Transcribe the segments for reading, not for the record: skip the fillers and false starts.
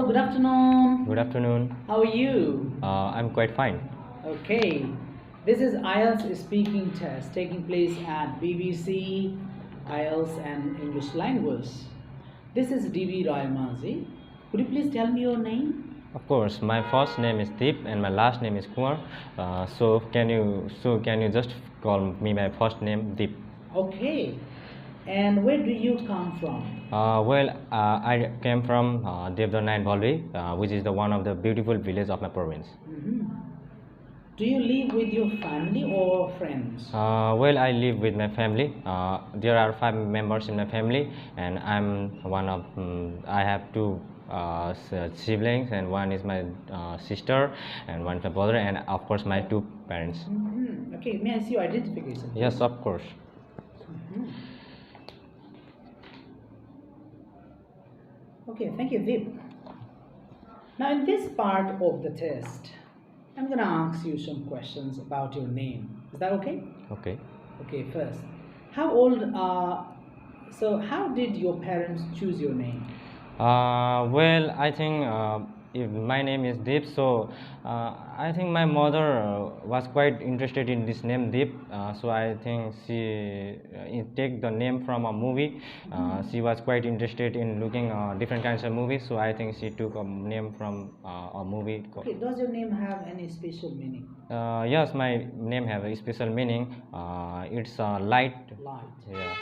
Hello, good afternoon. Good afternoon. How are you? I'm quite fine. Okay, this is IELTS speaking test taking place at BBC IELTS and English language. This is DB Rayamazi. Could you please tell me your name? Of course, my first name is Deep and my last name is Kumar. Can you just call me my first name Deep? Okay, and where do you come from? I came from Devdanayan Bhalvi, which is the one of the beautiful village of my province. Do you live with your family or friends? I live with my family. There are 5 members in my family, and I have two siblings, and one is my sister, and one is my brother, and of course my two parents. Okay, may I see your identification? Yes, of course. Okay, thank you, Deep. Now, in this part of the test, I'm going to ask you some questions about your name. Is that okay? Okay. Okay, first, how did your parents choose your name? I think if my name is Deep, so I think my mother was quite interested in this name Deep. So I think she take the name from a movie. She was quite interested in looking different kinds of movies. So I think she took a name from a movie. Okay, does your name have any special meaning? Yes, my name have a special meaning. It's light. Light. Yeah.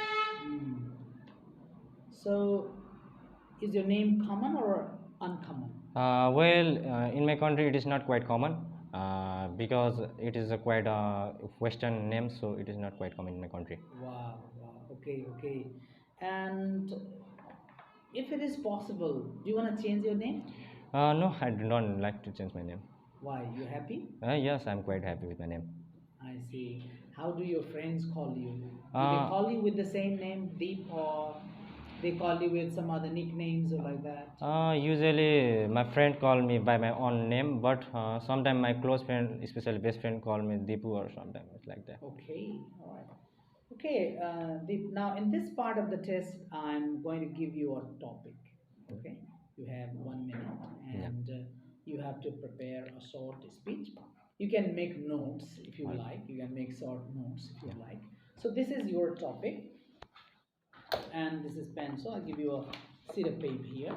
So, is your name common or uncommon? In my country it is not quite common because it is a quite Western name, so it is not quite common in my country. Wow, okay. And if it is possible, do you want to change your name? No, I do not like to change my name. Why? You happy? Yes, I'm quite happy with my name. I see. How do your friends call you? Do they call you with the same name, Deep, or they call you with some other nicknames or like that? Usually my friend call me by my own name, but sometimes my close friend, especially best friend, call me Deepu or sometimes it's like that. Okay, all right. Okay, Deep, now in this part of the test, I'm going to give you a topic. Okay, you have 1 minute and you have to prepare a short speech. You can make notes if you like. You can make short notes if you like. So this is your topic, and this is pencil. I'll give you a sheet of paper here.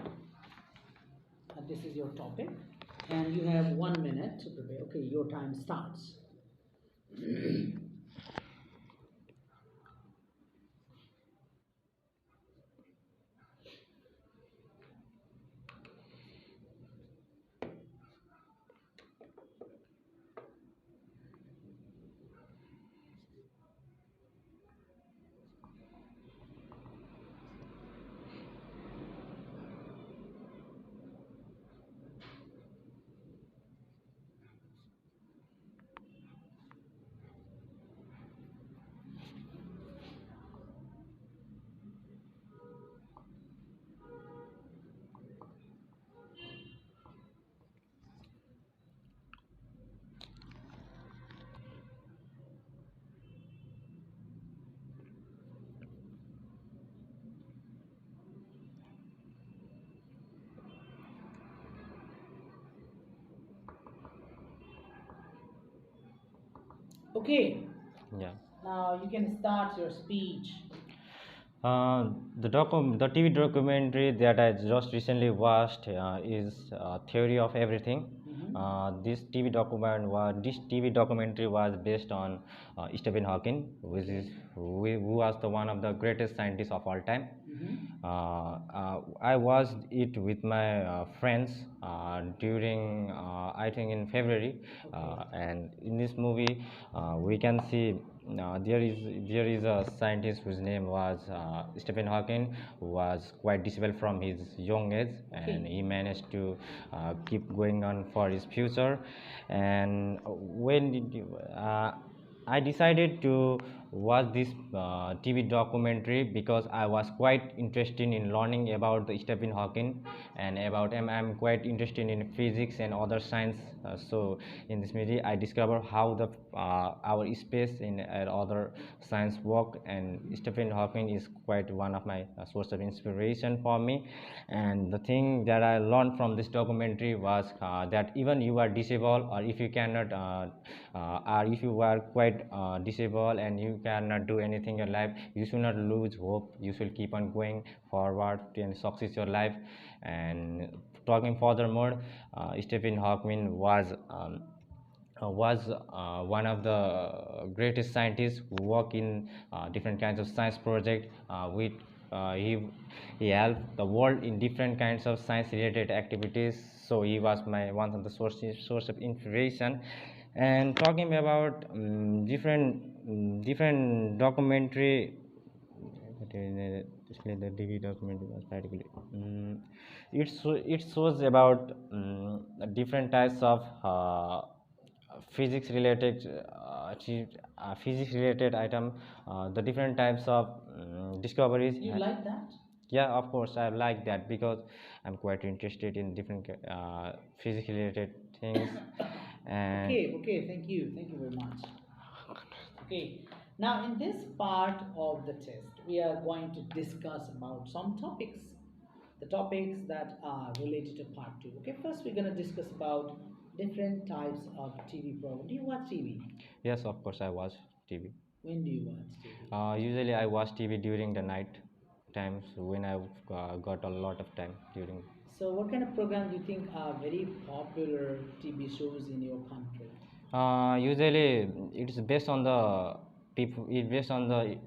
This is your topic, and you have 1 minute to prepare. Okay, your time starts. Okay. Yeah. Now you can start your speech. The TV documentary that I just recently watched is Theory of Everything. This TV documentary was based on Stephen Hawking, who was the one of the greatest scientists of all time. I watched it with my friends during I think in February, and in this movie we can see there is a scientist whose name was Stephen Hawking, who was quite disabled from his young age, and he managed to keep going on for his future. And I decided to watch this TV documentary because I was quite interested in learning about the Stephen Hawking and about I'm quite interested in physics and other science. So in this movie, I discovered how the our space in other science work, and Stephen Hawking is quite one of my source of inspiration for me. And the thing that I learned from this documentary was that even you are disabled, or if you cannot or if you are quite disabled and you cannot do anything in your life, you should not lose hope. You should keep on going forward and succeed your life. And talking furthermore, Stephen Hawking was one of the greatest scientists who work in different kinds of science project with uh, he he helped the world in different kinds of science related activities. So he was my one of the source of inspiration. And talking about different documentary, display the TV documentary was particularly it shows about different types of physics related physics related item, the different types of discoveries. You like that? Yeah, of course I like that because I'm quite interested in different physics related things. And Okay, thank you very much. Okay, now in this part of the test, we are going to discuss about some topics, the topics that are related to part two. Okay, first we're going to discuss about different types of TV program. Do you watch TV? yes, of course I watch TV. When do you watch TV? Usually I watch TV during the night times when I've got a lot of time during. So, what kind of program do you think are very popular TV shows in your country? Usually it's based on the people. It's based on the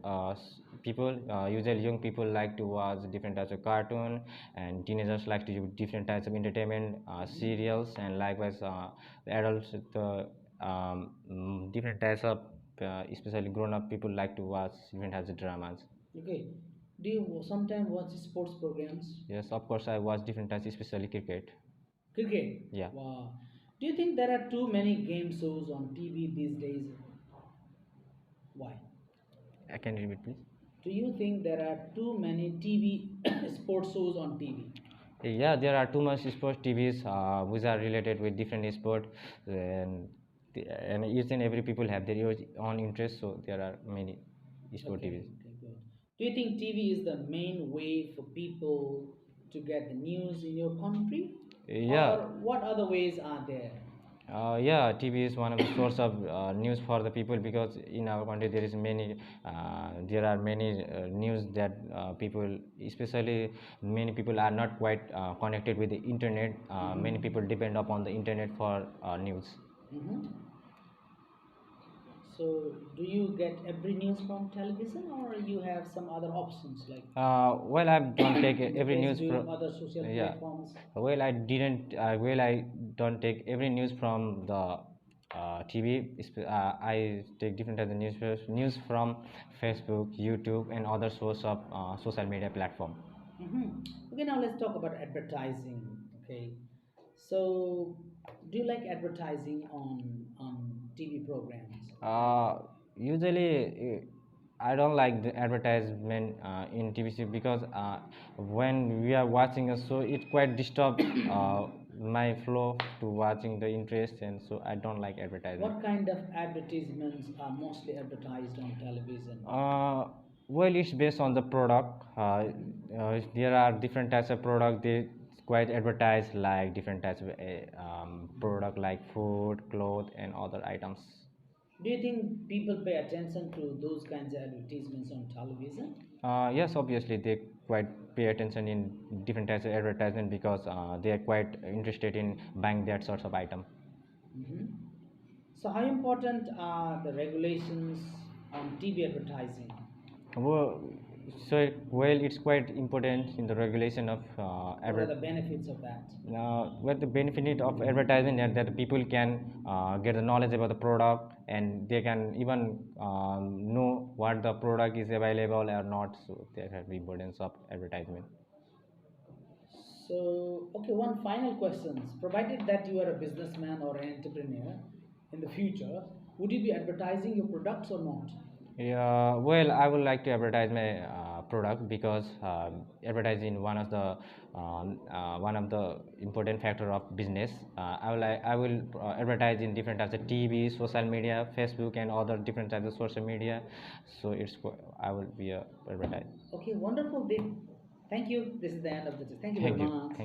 people. Usually young people like to watch different types of cartoon, and teenagers like to do different types of entertainment serials, and likewise the adults the different types of especially grown up people like to watch different types of dramas. Okay. Do you sometimes watch sports programs? Yes, of course I watch different types, especially cricket. Cricket. Yeah. Wow. Do you think there are too many game shows on TV these days? Why? Can you repeat, please? Do you think there are too many TV sports shows on TV? Yeah, there are too much sports TVs which are related with different sport, and and each and every people have their own interest. So there are many sport Okay, TVs. okay, good. Do you think TV is the main way for people to get the news in your country? Yeah, Or what other ways are there? yeah, TV is one of the source of news for the people because in our country there is many, there are many news that people, especially many people are not quite connected with the internet. Many people depend upon the internet for news. Mm-hmm. So, do you get every news from television, or you have some other options like Well, I don't take in the every news Facebook, from. other social Yeah. platforms? Well, I didn't. Well, I don't take every news from the TV. I take different types of news from Facebook, YouTube, and other source of social media platform. Okay, now let's talk about advertising. Okay, so do you like advertising on TV programs? Usually, I don't like the advertisement in TVC because when we are watching a show, it quite disturbs my flow to watching the interest, and so I don't like advertisement. What kind of advertisements are mostly advertised on television? Well, it's based on the product. There are different types of product. They quite advertise like different types of product like food, clothes, and other items. Do you think people pay attention to those kinds of advertisements on television? Yes, obviously they quite pay attention in different types of advertisement because they are quite interested in buying that sorts of item. Mhm. So, how important are the regulations on TV advertising? Well, well, it's quite important in the regulation of What are the benefits of that? what the benefit of advertising is that people can get the knowledge about the product, and they can even know what the product is available or not. So there have the importance of advertisement. So, okay, one final question. Provided that you are a businessman or an entrepreneur in the future, would you be advertising your products or not? Yeah, well, I would like to advertise my product because advertising one of the important factor of business. I will advertise in different types of TV, social media, Facebook, and other different types of social media. So I will be advertise. Okay, wonderful, Deep. Thank you. This is the end of the test. Thank you very Thank you. much. Thank you.